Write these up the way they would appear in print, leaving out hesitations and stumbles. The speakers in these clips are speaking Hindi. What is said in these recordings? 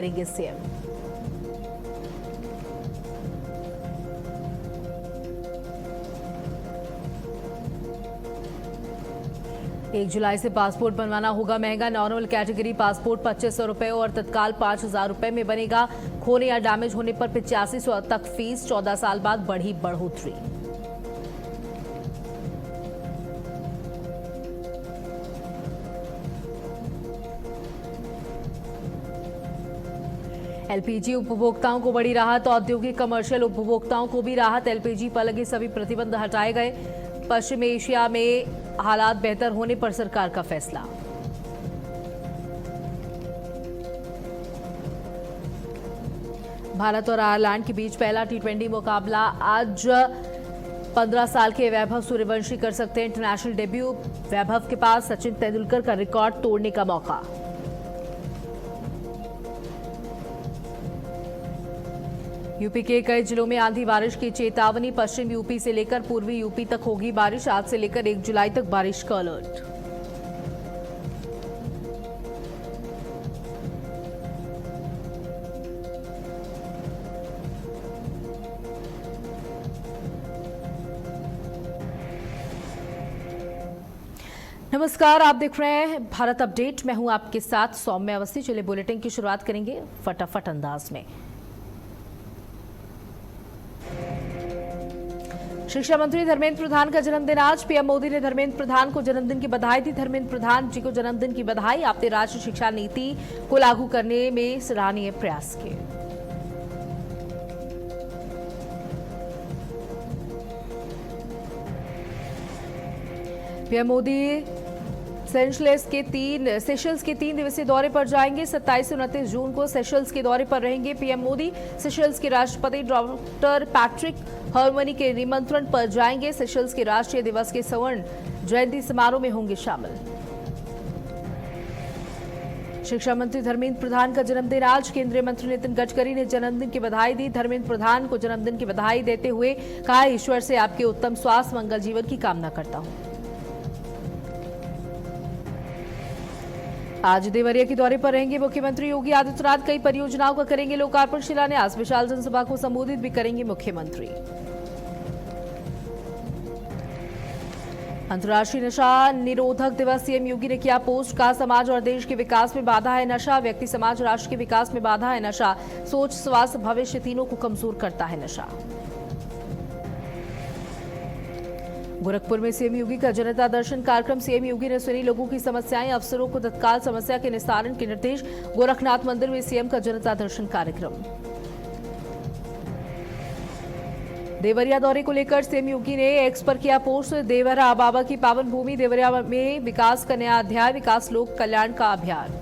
करेंगे सीएम। एक जुलाई से पासपोर्ट बनवाना होगा महंगा। नॉर्मल कैटेगरी पासपोर्ट 2500 रुपए और तत्काल 5000 रुपए में बनेगा। खोने या डैमेज होने पर 8500 तक फीस। 14 साल बाद बढ़ी बढ़ोतरी। एलपीजी उपभोक्ताओं को बड़ी राहत। औद्योगिक कमर्शियल उपभोक्ताओं को भी राहत। एलपीजी पर लगे सभी प्रतिबंध हटाए गए। पश्चिम एशिया में हालात बेहतर होने पर सरकार का फैसला। भारत और आयरलैंड के बीच पहला टी20 मुकाबला आज। 15 साल के वैभव सूर्यवंशी कर सकते हैं इंटरनेशनल डेब्यू। वैभव के पास सचिन तेंदुलकर का रिकॉर्ड तोड़ने का मौका। यूपी के कई जिलों में आंधी बारिश की चेतावनी। पश्चिम यूपी से लेकर पूर्वी यूपी तक होगी बारिश। आज से लेकर 1 जुलाई तक बारिश का अलर्ट। नमस्कार, आप देख रहे हैं भारत अपडेट। मैं हूं आपके साथ सौम्य अवस्थी। चलिए बुलेटिन की शुरुआत करेंगे फटाफट अंदाज में। शिक्षा मंत्री धर्मेंद्र प्रधान का जन्मदिन आज। पीएम मोदी ने धर्मेंद्र प्रधान को जन्मदिन की बधाई दी। धर्मेंद्र प्रधान जी को जन्मदिन की बधाई। आपने राष्ट्रीय शिक्षा नीति को लागू करने में सराहनीय प्रयास किए। पीएम मोदी सेशल्स के 3 दिवसीय दौरे पर जाएंगे। 27 से 29 जून को सेशल्स के दौरे पर रहेंगे पीएम मोदी। सेशल्स के राष्ट्रपति डॉक्टर पैट्रिक हर्मनी के निमंत्रण पर जाएंगे। सेशल्स के राष्ट्रीय दिवस के स्वर्ण जयंती समारोह में होंगे शामिल। शिक्षा मंत्री धर्मेंद्र प्रधान का जन्मदिन आज। केंद्रीय मंत्री नितिन गडकरी ने जन्मदिन की बधाई दी। धर्मेंद्र प्रधान को जन्मदिन की बधाई देते हुए कहा, ईश्वर से आपके उत्तम स्वास्थ्य मंगल जीवन की कामना करता हूं। आज देवरिया के दौरे पर रहेंगे मुख्यमंत्री योगी आदित्यनाथ। कई परियोजनाओं का करेंगे लोकार्पण शिलान्यास। विशाल जनसभा को संबोधित भी करेंगे मुख्यमंत्री। अंतर्राष्ट्रीय नशा निरोधक दिवस। सीएम योगी ने किया पोस्ट। कहा, समाज और देश के विकास में बाधा है नशा। व्यक्ति, समाज, राष्ट्र के विकास में बाधा है नशा। सोच, स्वास्थ्य, भविष्य तीनों को कमजोर करता है नशा। गोरखपुर में सीएम योगी का जनता दर्शन कार्यक्रम। सीएम योगी ने सुनी लोगों की समस्याएं। अफसरों को तत्काल समस्या के निस्तारण के निर्देश। गोरखनाथ मंदिर में सीएम का जनता दर्शन कार्यक्रम। देवरिया दौरे को लेकर सीएम योगी ने एक्स पर किया पोस्ट। देवरा बाबा की पावन भूमि। देवरिया में विकास का नया अध्याय। विकास लोक कल्याण का अभियान।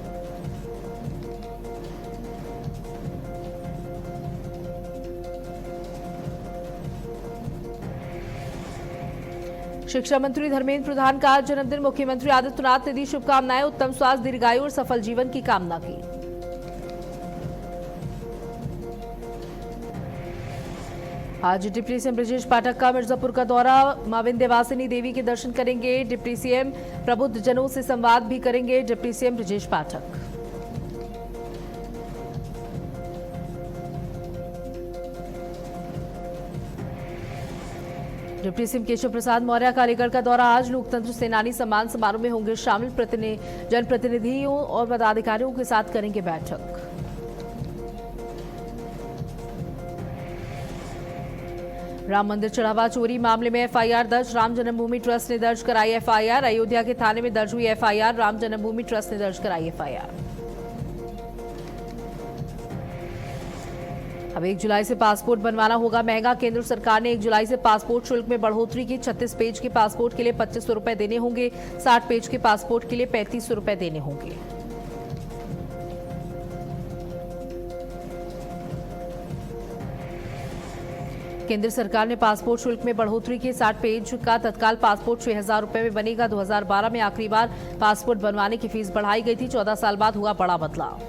शिक्षा मंत्री धर्मेंद्र प्रधान का आज जन्मदिन। मुख्यमंत्री आदित्यनाथ ने दी शुभकामनाएं। उत्तम स्वास्थ्य, दीर्घायु और सफल जीवन की कामना की। आज डिप्टी सीएम ब्रजेश पाठक का मिर्जापुर का दौरा। मां विंध्यवासिनी देवी के दर्शन करेंगे डिप्टी सीएम। प्रबुद्ध जनों से संवाद भी करेंगे deputy CM Brajesh Pathak. Deputy CM Keshav Prasad Maurya का अलीगढ़ का दौरा। आज लोकतंत्र सेनानी सम्मान समारोह में होंगे शामिल। जनप्रतिनिधियों और पदाधिकारियों के साथ करेंगे बैठक। राम मंदिर चढ़ावा चोरी मामले में एफआईआर दर्ज। राम जन्मभूमि ट्रस्ट ने दर्ज कराई एफआईआर। अयोध्या के थाने में दर्ज हुई एफआईआर। राम जन्मभूमि ट्रस्ट ने दर्ज कराई एफआईआर। अब 1 जुलाई से पासपोर्ट बनवाना होगा महंगा। केंद्र सरकार ने 1 जुलाई से पासपोर्ट शुल्क में बढ़ोतरी की। 36 पेज के पासपोर्ट के लिए 2500 रुपए देने होंगे। 60 पेज के पासपोर्ट के लिए 3500 रुपए देने होंगे। केंद्र सरकार ने पासपोर्ट शुल्क में बढ़ोतरी की। 60 पेज का तत्काल पासपोर्ट 6000 रुपए में बनेगा। 2012 में आखिरी बार पासपोर्ट बनवाने की फीस बढ़ाई गई थी। 14 साल बाद हुआ बड़ा बदलाव।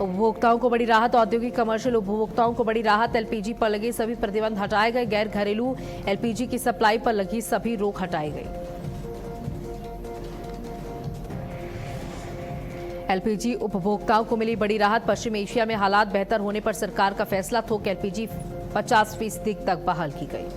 उपभोक्ताओं को बड़ी राहत, औद्योगिक कमर्शियल उपभोक्ताओं को बड़ी राहत। एलपीजी पर लगे सभी प्रतिबंध हटाए गए। गैर घरेलू एलपीजी की सप्लाई पर लगी सभी रोक हटाई गई। एलपीजी उपभोक्ताओं को मिली बड़ी राहत। पश्चिम एशिया में हालात बेहतर होने पर सरकार का फैसला, थोक एलपीजी 50% तक बहाल की गई।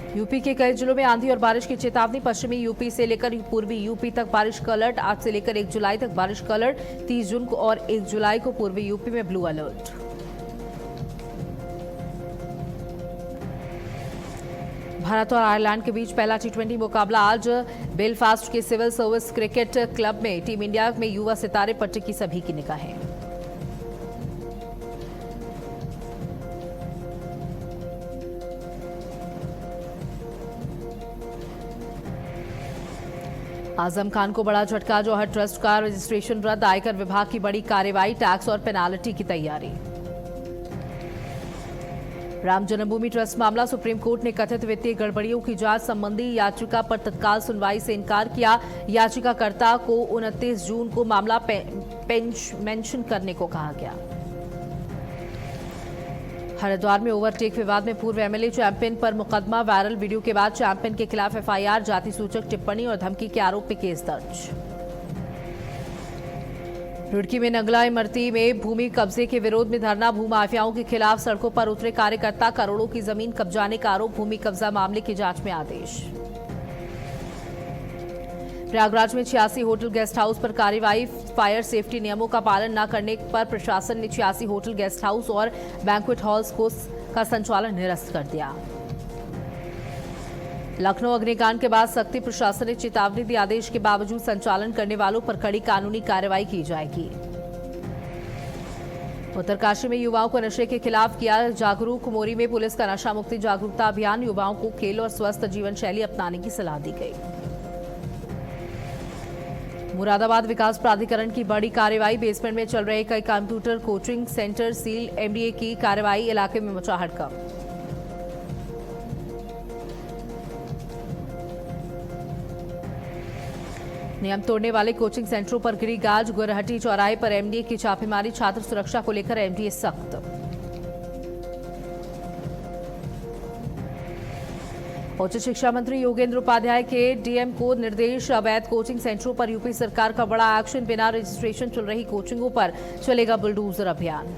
यूपी के कई जिलों में आंधी और बारिश की चेतावनी। पश्चिमी यूपी से लेकर पूर्वी यूपी तक बारिश का अलर्ट। आज से लेकर 1 जुलाई तक बारिश का अलर्ट। 30 जून को और 1 जुलाई को पूर्वी यूपी में ब्लू अलर्ट। भारत और आयरलैंड के बीच पहला टी20 मुकाबला आज बेलफास्ट के सिविल सर्विस क्रिकेट क्लब में। टीम इंडिया में युवा सितारे पर टिकी सभी की निगाहें। आजम खान को बड़ा झटका। जौहर ट्रस्ट का रजिस्ट्रेशन रद्द। आयकर विभाग की बड़ी कार्रवाई। टैक्स और पेनाल्टी की तैयारी। राम जन्मभूमि ट्रस्ट मामला। सुप्रीम कोर्ट ने कथित वित्तीय गड़बड़ियों की जांच संबंधी याचिका पर तत्काल सुनवाई से इनकार किया। याचिकाकर्ता को 29 जून को मामला मेंशन करने को कहा गया। हरिद्वार में ओवरटेक विवाद में पूर्व एमएलए चैंपियन पर मुकदमा। वायरल वीडियो के बाद चैंपियन के खिलाफ एफआईआर। जाति सूचक टिप्पणी और धमकी के आरोप में केस दर्ज। रुड़की में नंगला इमरती में भूमि कब्जे के विरोध में धरना। भूमाफियाओं के खिलाफ सड़कों पर उतरे कार्यकर्ता। करोड़ों की जमीन कब्जाने का आरोप। भूमि कब्जा मामले की जांच में आदेश। प्रयागराज में 86 होटल गेस्ट हाउस पर कार्रवाई। फायर सेफ्टी नियमों का पालन न करने पर प्रशासन ने 86 होटल गेस्ट हाउस और बैंक्वेट हॉल्स का संचालन निरस्त कर दिया। लखनऊ अग्निकांड के बाद सख्ती। प्रशासन ने चेतावनी दी। आदेश के बावजूद संचालन करने वालों पर कड़ी कानूनी कार्रवाई की जाएगी। उत्तरकाशी में युवाओं को नशे के खिलाफ किया जागरूक। मोरी में पुलिस का नशा मुक्ति जागरूकता अभियान। युवाओं को खेल और स्वस्थ जीवन शैली अपनाने की सलाह दी गई। मुरादाबाद विकास प्राधिकरण की बड़ी कार्रवाई। बेसमेंट में चल रहे कई computer coaching centre seal. MDA की कार्रवाई। इलाके में मचा हड़कंप। नियम तोड़ने वाले कोचिंग सेंटरों पर गिरी गाज। गुरहटी चौराहे पर एमडीए की छापेमारी। छात्र सुरक्षा को लेकर एमडीए सख्त। उच्च शिक्षा मंत्री योगेंद्र उपाध्याय के डीएम को निर्देश। अवैध कोचिंग सेंटरों पर यूपी सरकार का बड़ा एक्शन। बिना रजिस्ट्रेशन चल रही कोचिंगों पर चलेगा बुलडोजर अभियान।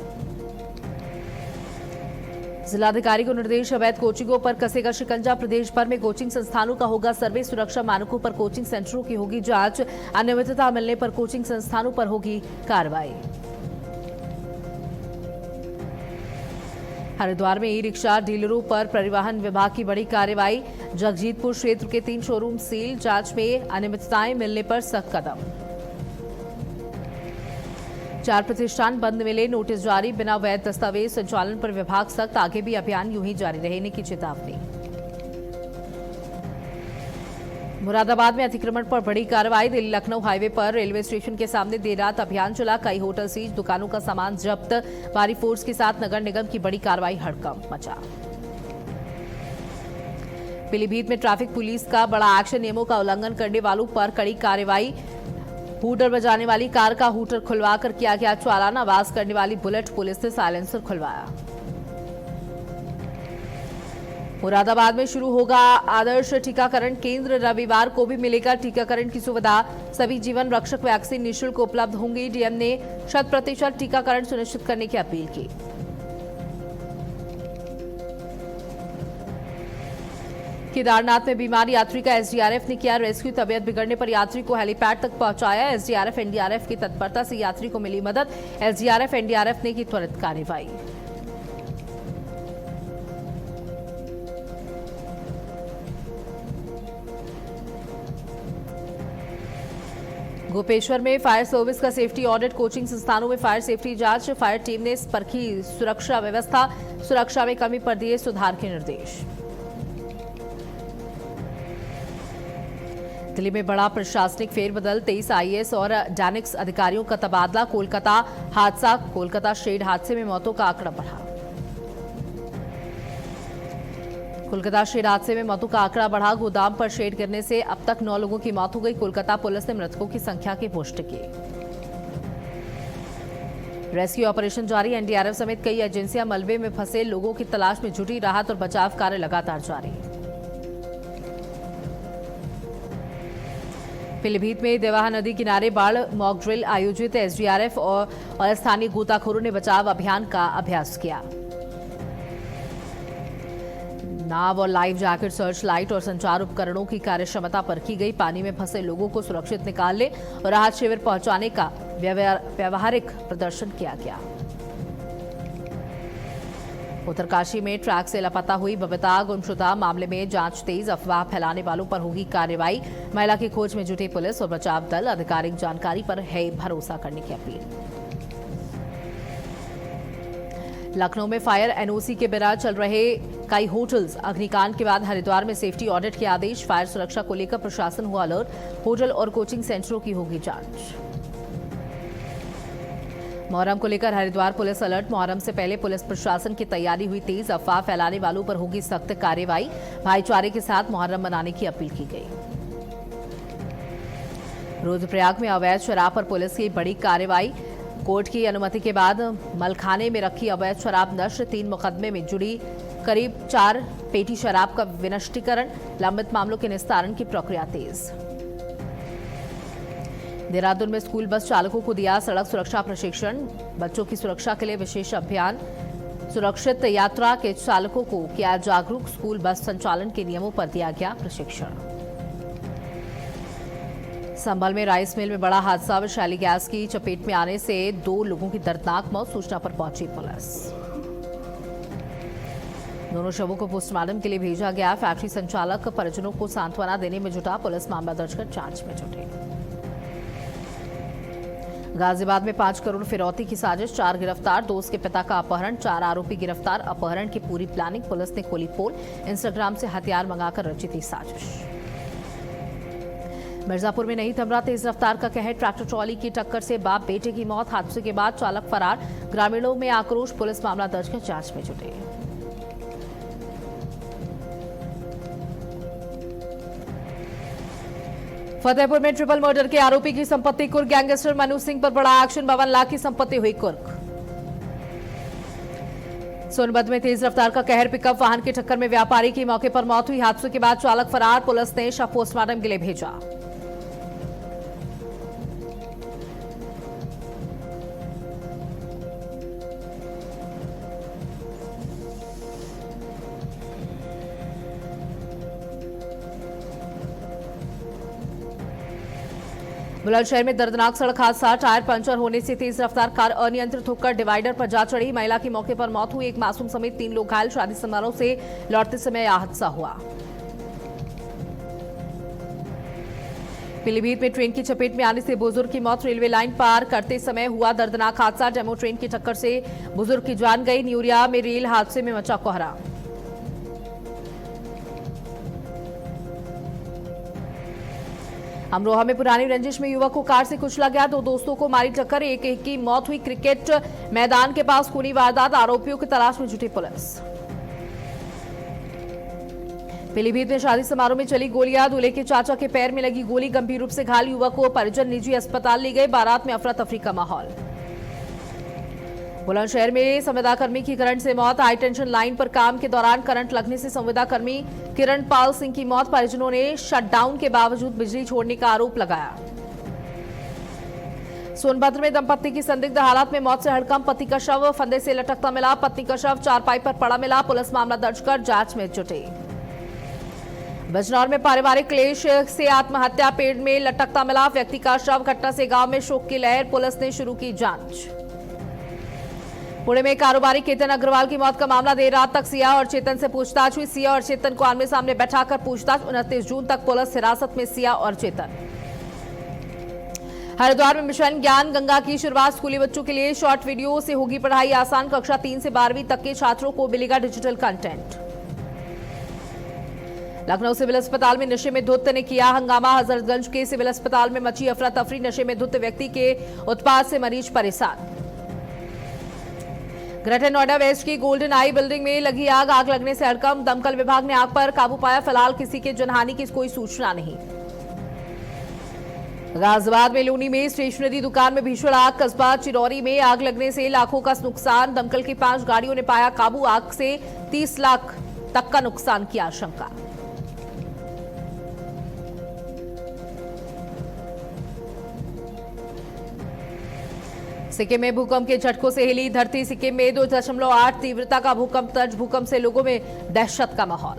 जिलाधिकारी को निर्देश। अवैध कोचिंगों पर कसेगा शिकंजा। प्रदेश भर में कोचिंग संस्थानों का होगा सर्वे। सुरक्षा मानकों पर कोचिंग सेंटरों की होगी जांच। अनियमितता मिलने पर कोचिंग संस्थानों पर होगी कार्रवाई। हरिद्वार में ई रिक्शा डीलरों पर परिवहन विभाग की बड़ी कार्रवाई। जगजीतपुर क्षेत्र के 3 शोरूम सील। जांच में अनियमितताएं मिलने पर सख्त कदम। 4 प्रतिष्ठान बंद मिले नोटिस जारी। बिना वैध दस्तावेज संचालन पर विभाग सख्त। आगे भी अभियान यूं ही जारी रहने की चेतावनी। मुरादाबाद में अतिक्रमण पर बड़ी कार्रवाई। दिल्ली लखनऊ हाईवे पर रेलवे स्टेशन के सामने देर रात अभियान चला। कई होटल सीज। दुकानों का सामान जब्त। भारी फोर्स के साथ नगर निगम की बड़ी कार्रवाई। हड़कंप मचा। पीलीभीत में ट्रैफिक पुलिस का बड़ा एक्शन। नियमों का उल्लंघन करने वालों पर कड़ी कार्रवाई। हूटर बजाने वाली कार का हूटर खुलवाकर किया गया चालान। आवाज करने वाली बुलेट पुलिस ने साइलेंसर खुलवाया। मुरादाबाद में शुरू होगा आदर्श टीकाकरण केंद्र। रविवार को भी मिलेगा टीकाकरण की सुविधा। सभी जीवन रक्षक वैक्सीन निःशुल्क उपलब्ध होंगी। डीएम ने 100% टीकाकरण सुनिश्चित करने की अपील की। केदारनाथ में बीमार यात्री का एसडीआरएफ ने किया रेस्क्यू। तबियत बिगड़ने पर यात्री को हेलीपैड तक पहुंचाया। एसडीआरएफ एनडीआरएफ की तत्परता से यात्री को मिली मदद। एसडीआरएफ एनडीआरएफ ने की त्वरित कार्रवाई। गोपेश्वर में फायर सर्विस का सेफ्टी ऑडिट। कोचिंग संस्थानों में फायर सेफ्टी जांच। फायर टीम ने परखी सुरक्षा व्यवस्था। सुरक्षा में कमी पर दिए सुधार के निर्देश। दिल्ली में बड़ा प्रशासनिक फेरबदल। 23 आईएएस और डैनिक्स अधिकारियों का तबादला। कोलकाता शेड हादसे में मौतों का आंकड़ा बढ़ा। कोलकाता शेड हादसे में मौतों का आंकड़ा बढ़ा। गोदाम पर शेड गिरने से अब तक 9 लोगों की मौत हो गई। कोलकाता पुलिस ने मृतकों की संख्या की पुष्टि की। रेस्क्यू ऑपरेशन जारी। एनडीआरएफ समेत कई एजेंसियां मलबे में फंसे लोगों की तलाश में जुटी। राहत और बचाव कार्य लगातार जारी। पीलीभीत में देवाहा नदी किनारे बाढ़ मॉक ड्रिल आयोजित। एसडीआरएफ और स्थानीय गोताखोरों ने बचाव अभियान का अभ्यास किया। नाव और लाइफ जैकेट, सर्च लाइट और संचार उपकरणों की कार्यक्षमता परखी गई। पानी में फंसे लोगों को सुरक्षित निकालने और राहत शिविर पहुंचाने का व्यवहारिक प्रदर्शन किया गया। उत्तरकाशी में ट्रैक से लापता हुई बबीता गुमशुदा मामले में जांच तेज। अफवाह फैलाने वालों पर होगी कार्रवाई। महिला की खोज में जुटे पुलिस और बचाव दल। आधिकारिक जानकारी पर है भरोसा करने की अपील। लखनऊ में फायर एनओसी के बिना चल रहे कई होटल्स। अग्निकांड के बाद हरिद्वार में सेफ्टी ऑडिट के आदेश। फायर सुरक्षा को लेकर प्रशासन हुआ अलर्ट। होटल और कोचिंग सेंटरों की होगी जांच। मुहर्रम को लेकर हरिद्वार पुलिस अलर्ट। मुहर्रम से पहले पुलिस प्रशासन की तैयारी हुई तेज। अफवाह फैलाने वालों पर होगी सख्त कार्रवाई। भाईचारे के साथ मुहर्रम मनाने की अपील की गई। रुद्रप्रयाग में अवैध शराब पर पुलिस की बड़ी कार्रवाई। कोर्ट की अनुमति के बाद मलखाने में रखी अवैध शराब नष्ट। 3 मुकदमे में जुड़ी करीब 4 पेटी शराब का विनष्टीकरण। लंबित मामलों के निस्तारण की प्रक्रिया तेज। देहरादून में स्कूल बस चालकों को दिया सड़क सुरक्षा प्रशिक्षण। बच्चों की सुरक्षा के लिए विशेष अभियान। सुरक्षित यात्रा के चालकों को किया जागरूक। स्कूल बस संचालन के नियमों पर दिया गया प्रशिक्षण। संभल में राइस मिल में बड़ा हादसा। विषैली गैस की चपेट में आने से 2 लोगों की दर्दनाक मौत। सूचना पर पहुंची पुलिस। दोनों शवों को पोस्टमार्टम के लिए भेजा गया। फैक्ट्री संचालक परिजनों को सांत्वना देने में जुटा। पुलिस मामला दर्ज कर जांच में जुटी। गाजियाबाद में 5 करोड़ फिरौती की साजिश। 4 गिरफ्तार। दोस्त के पिता का अपहरण। 4 आरोपी गिरफ्तार। अपहरण की पूरी प्लानिंग। पुलिस ने खोली पोल। इंस्टाग्राम से हथियार मंगाकर रची थी साजिश। मिर्जापुर में नहीं थम रहा तेज रफ्तार का कहर। ट्रैक्टर ट्रॉली की टक्कर से बाप बेटे की मौत। हादसे के बाद चालक फरार। ग्रामीणों में आक्रोश। पुलिस मामला दर्ज कर जांच में जुटी। फतेहपुर में ट्रिपल मर्डर के आरोपी की संपत्ति कुर्क। गैंगस्टर मनु सिंह पर बड़ा एक्शन। 52 लाख की संपत्ति हुई कुर्क। सोनभद्र में तेज रफ्तार का कहर। पिकअप वाहन की टक्कर में व्यापारी की मौके पर मौत हुई। हादसे के बाद चालक फरार। पुलिस ने शव पोस्टमार्टम के लिए भेजा। बुलंदशहर में दर्दनाक सड़क हादसा। टायर पंचर होने से तेज रफ्तार कार अनियंत्रित होकर डिवाइडर पर जा चढ़ी। महिला की मौके पर मौत हुई। एक मासूम समेत 3 लोग घायल। शादी समारोह से लौटते समय यह हादसा हुआ। पीलीभीत में ट्रेन की चपेट में आने से बुजुर्ग की मौत। रेलवे लाइन पार करते समय हुआ दर्दनाक हादसा। डेमो ट्रेन की टक्कर से बुजुर्ग की जान गई। न्यूरिया में रेल हादसे में मचा कोहरा। अमरोहा में पुरानी रंजिश में युवक को कार से कुचला गया। 2 दोस्तों को मारी टक्कर। एक की मौत हुई। क्रिकेट मैदान के पास खूनी वारदात। आरोपियों की तलाश में जुटी पुलिस। पीलीभीत में शादी समारोह में चली गोलियां। दूल्हे के चाचा के पैर में लगी गोली। गंभीर रूप से घायल युवक को परिजन निजी अस्पताल ले गए। बारात में अफरा तफरी का माहौल। बुलंदशहर में संविदाकर्मी की करंट से मौत। हाई टेंशन लाइन पर काम के दौरान करंट लगने से संविदाकर्मी किरण पाल सिंह की मौत। परिजनों ने शटडाउन के बावजूद बिजली छोड़ने का आरोप लगाया। सोनभद्र में दंपत्ति की संदिग्ध हालत में मौत से हड़कंप। पति का शव फंदे से लटकता मिला। पत्नी का शव चारपाई पर पड़ा मिला। पुलिस मामला दर्ज कर जांच में जुटी। बिजनौर में पारिवारिक क्लेश से आत्महत्या। पेड़ में लटकता मिला व्यक्ति का शव। घटना से गांव में शोक की लहर। पुलिस ने शुरू की जांच। पुणे में कारोबारी केतन अग्रवाल की मौत का मामला। देर रात तक सिया और चेतन से पूछताछ हुई। सिया और चेतन को आमने सामने बैठाकर पूछताछ। 29 जून तक पुलिस हिरासत में सिया और चेतन। हरिद्वार में मिशन ज्ञान गंगा की शुरुआत। स्कूली बच्चों के लिए शॉर्ट वीडियो से होगी पढ़ाई आसान। कक्षा 3 से 12वीं तक के छात्रों को मिलेगा डिजिटल कंटेंट। लखनऊ सिविल अस्पताल में नशे में धुत ने किया हंगामा। हजरतगंज के सिविल अस्पताल में मची अफरा तफरी। नशे में धुत व्यक्ति के उत्पाद से मरीज परेशान। ग्रेटर नोएडा वेस्ट की गोल्डन आई बिल्डिंग में लगी आग। आग लगने से हड़कंप। दमकल विभाग ने आग पर काबू पाया। फिलहाल किसी के जनहानि की कोई सूचना नहीं। गाजियाबाद में लूनी में स्टेशनरी दुकान में भीषण आग। कस्बा चिरौरी में आग लगने से लाखों का नुकसान। दमकल की 5 गाड़ियों ने पाया काबू। आग से 30 लाख तक का नुकसान की आशंका। सिक्किम में भूकंप के झटकों से हिली धरती। सिक्किम में 2.8 तीव्रता का भूकंप दर्ज। भूकंप से लोगों में दहशत का माहौल।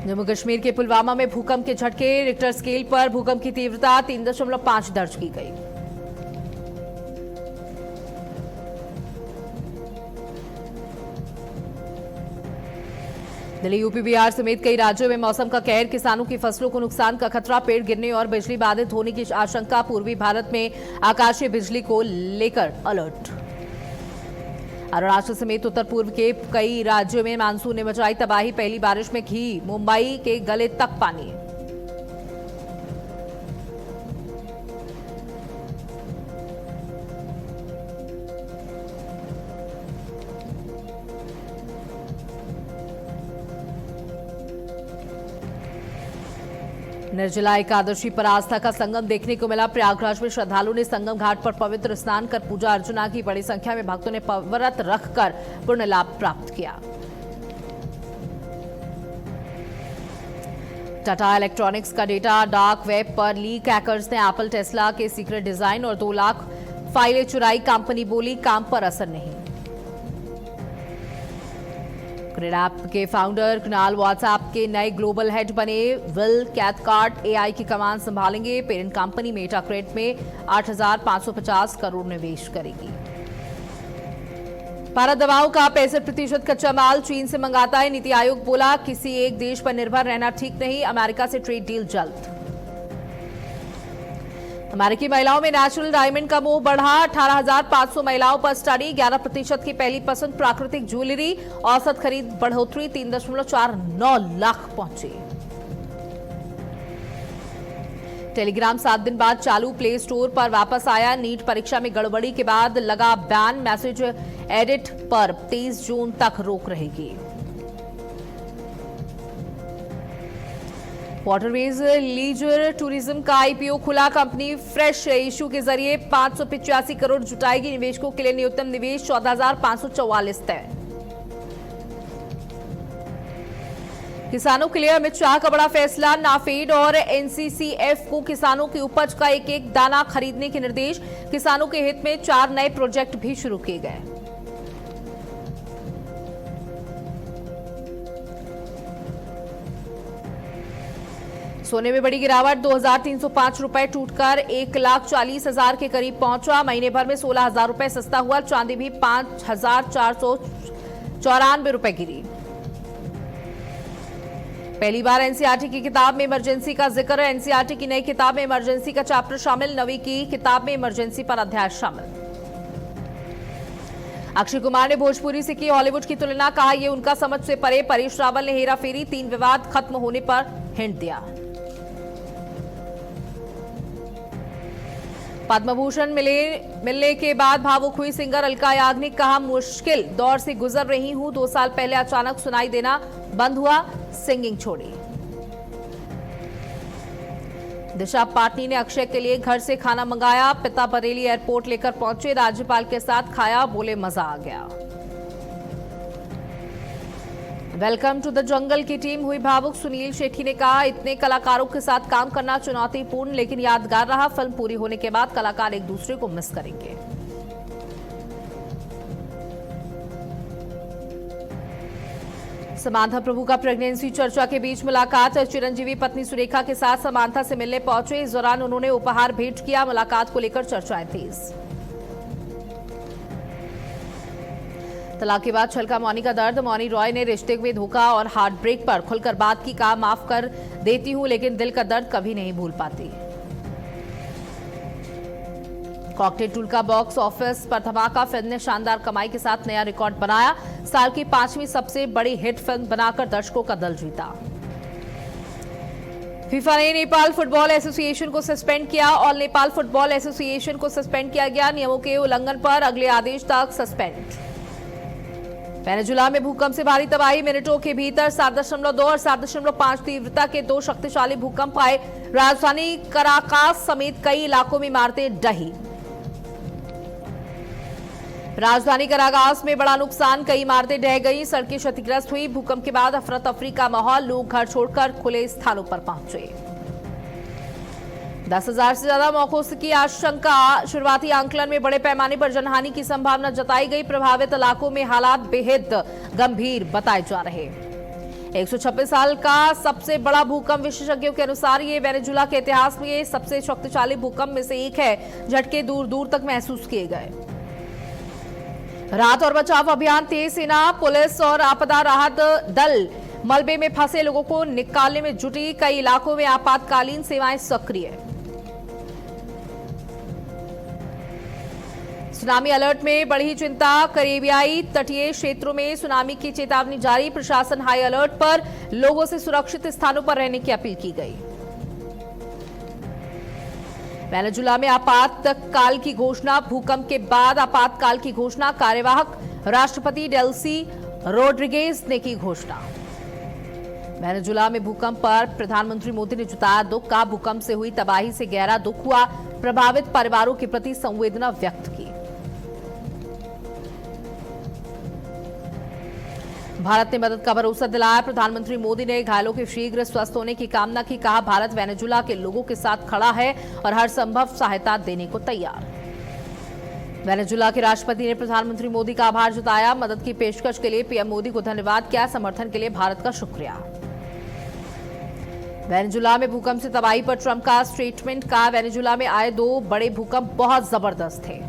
जम्मू कश्मीर के पुलवामा में भूकंप के झटके। रिक्टर स्केल पर भूकंप की तीव्रता 3.5 दर्ज की गई। दिल्ली, यूपी, बिहार समेत कई राज्यों में मौसम का कहर। किसानों की फसलों को नुकसान का खतरा। पेड़ गिरने और बिजली बाधित होने की आशंका। पूर्वी भारत में आकाशीय बिजली को लेकर अलर्ट। अरुणाचल समेत उत्तर पूर्व के कई राज्यों में मानसून ने मचाई तबाही। पहली बारिश में घी। मुंबई के गले तक पानी। निर्जला एकादशी पर आस्था का संगम देखने को मिला। प्रयागराज में श्रद्धालुओं ने संगम घाट पर पवित्र स्नान कर पूजा अर्चना की। बड़ी संख्या में भक्तों ने व्रत रखकर पुण्य लाभ प्राप्त किया। टाटा इलेक्ट्रॉनिक्स का डेटा डार्क वेब पर लीक। हैकर्स ने एप्पल टेस्ला के सीक्रेट डिजाइन और 2 लाख फाइलें चुराई। कंपनी बोली काम पर असर नहीं। क्रेडैप के फाउंडर कुणाल व्हाट्सएप के नए ग्लोबल हेड बने। विल कैथकार्ट एआई की कमान संभालेंगे। पेरेंट कंपनी मेटाक्रेट में 8,550 करोड़ निवेश करेगी। भारत दवाओं का 65% कच्चा माल चीन से मंगाता है। नीति आयोग बोला किसी एक देश पर निर्भर रहना ठीक नहीं। अमेरिका से ट्रेड डील जल्द। अमेरिकी महिलाओं में नेचुरल डायमंड का मोह बढ़ा। 18,500 महिलाओं पर स्टडी। 11% की पहली पसंद प्राकृतिक ज्वेलरी। औसत खरीद बढ़ोतरी 3.49 लाख पहुंची। टेलीग्राम 7 दिन बाद चालू। प्ले स्टोर पर वापस आया। नीट परीक्षा में गड़बड़ी के बाद लगा बैन। मैसेज एडिट पर 23 जून तक रोक रहेगी। वाटरवेज लीजर टूरिज्म का आईपीओ खुला। कंपनी फ्रेश इश्यू के जरिए 585 करोड़ जुटाएगी। निवेशकों के लिए न्यूनतम निवेश 14,544 तय। किसानों के लिए अमित शाह का बड़ा फैसला। नाफेड और एनसीसीएफ को किसानों की उपज का एक एक दाना खरीदने के निर्देश। किसानों के हित में 4 नए प्रोजेक्ट भी शुरू किए गए। सोने में बड़ी गिरावट। 2,305 रुपए टूटकर 1,40,000 के करीब पहुंचा। महीने भर में 16,000 रुपए सस्ता हुआ। चांदी भी 5,494 रुपए गिरी। पहली बार एनसीईआरटी की किताब में इमरजेंसी का जिक्र। एनसीईआरटी की नई किताब में इमरजेंसी का चैप्टर शामिल। 9वीं की किताब में इमरजेंसी पर अध्याय शामिल। अक्षय कुमार ने भोजपुरी से की हॉलीवुड की तुलना। कहा यह उनका समझ से परे। परेश रावल ने हेरा फेरी 3 विवाद खत्म होने पर हिंट दिया। पद्म भूषण मिलने के बाद भावुक हुई सिंगर अलका याग्निक। कहा मुश्किल दौर से गुजर रही हूं। 2 साल पहले अचानक सुनाई देना बंद हुआ। सिंगिंग छोड़ी। दिशा पाटनी ने अक्षय के लिए घर से खाना मंगाया। पिता बरेली एयरपोर्ट लेकर पहुंचे। राज्यपाल के साथ खाया। बोले मजा आ गया। वेलकम टू द जंगल की टीम हुई भावुक। सुनील शेट्टी ने कहा इतने कलाकारों के साथ काम करना चुनौतीपूर्ण लेकिन यादगार रहा। फिल्म पूरी होने के बाद कलाकार एक दूसरे को मिस करेंगे। समांथा प्रभु का प्रेगनेंसी चर्चा के बीच मुलाकात। चिरंजीवी पत्नी सुरेखा के साथ समांथा से मिलने पहुंचे। इस दौरान उन्होंने उपहार भेंट किया। मुलाकात को लेकर चर्चाएं तेज। तलाक के बाद छलका मौनी का दर्द। मौनी रॉय ने रिश्ते में धोखा और हार्ट ब्रेक पर खुलकर बात की। कहा माफ कर देती हूं लेकिन दिल का दर्द कभी नहीं भूल पाती। कॉकटेल टूल का बॉक्स ऑफिस पर धमाका। फिल्म ने शानदार कमाई के साथ नया रिकॉर्ड बनाया। साल की 5वीं सबसे बड़ी हिट फिल्म बनाकर दर्शकों का दिल जीता। फीफा ने नेपाल फुटबॉल एसोसिएशन को सस्पेंड किया। ऑल नेपाल फुटबॉल एसोसिएशन को सस्पेंड किया गया। नियमों के उल्लंघन पर अगले आदेश तक सस्पेंड। वेनेजुला में भूकंप से भारी तबाही, मिनटों के भीतर 7.2 और 7.5 तीव्रता के 2 शक्तिशाली भूकंप आए। राजधानी कराकास समेत कई इलाकों में इमारतें ढही। राजधानी कराकास में बड़ा नुकसान, कई इमारतें ढह गई, सड़कें क्षतिग्रस्त हुई। भूकंप के बाद अफरा तफरी का माहौल, लोग घर छोड़कर खुले स्थानों पर पहुंचे। 10,000 से ज्यादा मौतों की आशंका, शुरुआती आंकलन में बड़े पैमाने पर जनहानि की संभावना जताई गई। प्रभावित इलाकों में हालात बेहद गंभीर बताए जा रहे। 126 साल का सबसे बड़ा भूकंप, विशेषज्ञों के अनुसार ये वेनेजुला के इतिहास में सबसे शक्तिशाली भूकंप में से एक है। झटके दूर दूर तक महसूस किए गए। राहत और बचाव अभियान तेज, सेना, पुलिस और आपदा राहत दल मलबे में फंसे लोगों को निकालने में जुटी। कई इलाकों में आपातकालीन सेवाएं सक्रिय। सुनामी अलर्ट में बढ़ी चिंता, करेबियाई तटीय क्षेत्रों में सुनामी की चेतावनी जारी। प्रशासन हाई अलर्ट पर, लोगों से सुरक्षित स्थानों पर रहने की अपील की गई। वेनेजुला में आपातकाल की घोषणा, भूकंप के बाद आपातकाल की घोषणा। कार्यवाहक राष्ट्रपति डेल्सी रोड्रिगेज ने की घोषणा। वेनेजुला में भूकंप पर प्रधानमंत्री मोदी ने जताया दुख का, भूकंप से हुई तबाही से गहरा दुख हुआ, प्रभावित परिवारों के प्रति संवेदना व्यक्त की। भारत ने मदद का भरोसा दिलाया, प्रधानमंत्री मोदी ने घायलों के शीघ्र स्वस्थ होने की कामना की। कहा, भारत वेनेजुला के लोगों के साथ खड़ा है और हर संभव सहायता देने को तैयार। वेनेजुला के राष्ट्रपति ने प्रधानमंत्री मोदी का आभार जताया, मदद की पेशकश के लिए पीएम मोदी को धन्यवाद किया, समर्थन के लिए भारत का शुक्रिया। वेनेजुला में भूकंप से तबाही पर ट्रंप का स्टेटमेंट। का वेनेजुला में आए 2 बड़े भूकंप बहुत जबरदस्त थे।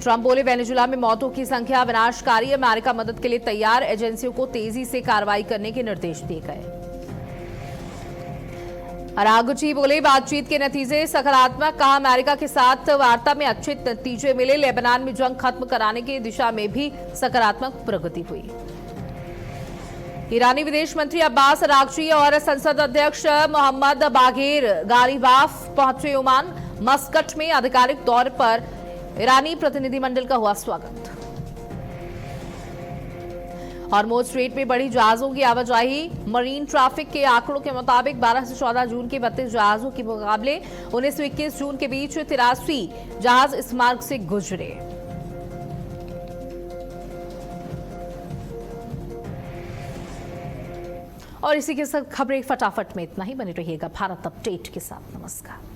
ट्रंप बोले, वेनेजुला में मौतों की संख्या विनाशकारी, अमेरिका मदद के लिए तैयार, एजेंसियों को तेजी से कार्रवाई करने के निर्देश दिए गए। अरागुची बोले, बातचीत के नतीजे सकारात्मक। कहा, अमेरिका के साथ वार्ता में अच्छे नतीजे मिले, लेबनान में जंग खत्म कराने की दिशा में भी सकारात्मक प्रगति हुई। ईरानी विदेश मंत्री अब्बास अरागची और संसद अध्यक्ष मोहम्मद बाघेर गालिबाफ पहुंचे ओमान। मस्कट में आधिकारिक तौर पर ईरानी प्रतिनिधिमंडल का हुआ स्वागत। हॉर्मुज़ स्ट्रेट में बढ़ी जहाजों की आवाजाही, मरीन ट्रैफिक के आंकड़ों के मुताबिक 12 से 14 जून के 32 जहाजों के मुकाबले 19 से 21 जून के बीच 83 जहाज इस मार्ग से गुजरे। और इसी के साथ खबरें फटाफट में इतना ही। बने रहिएगा भारत अपडेट के साथ। नमस्कार।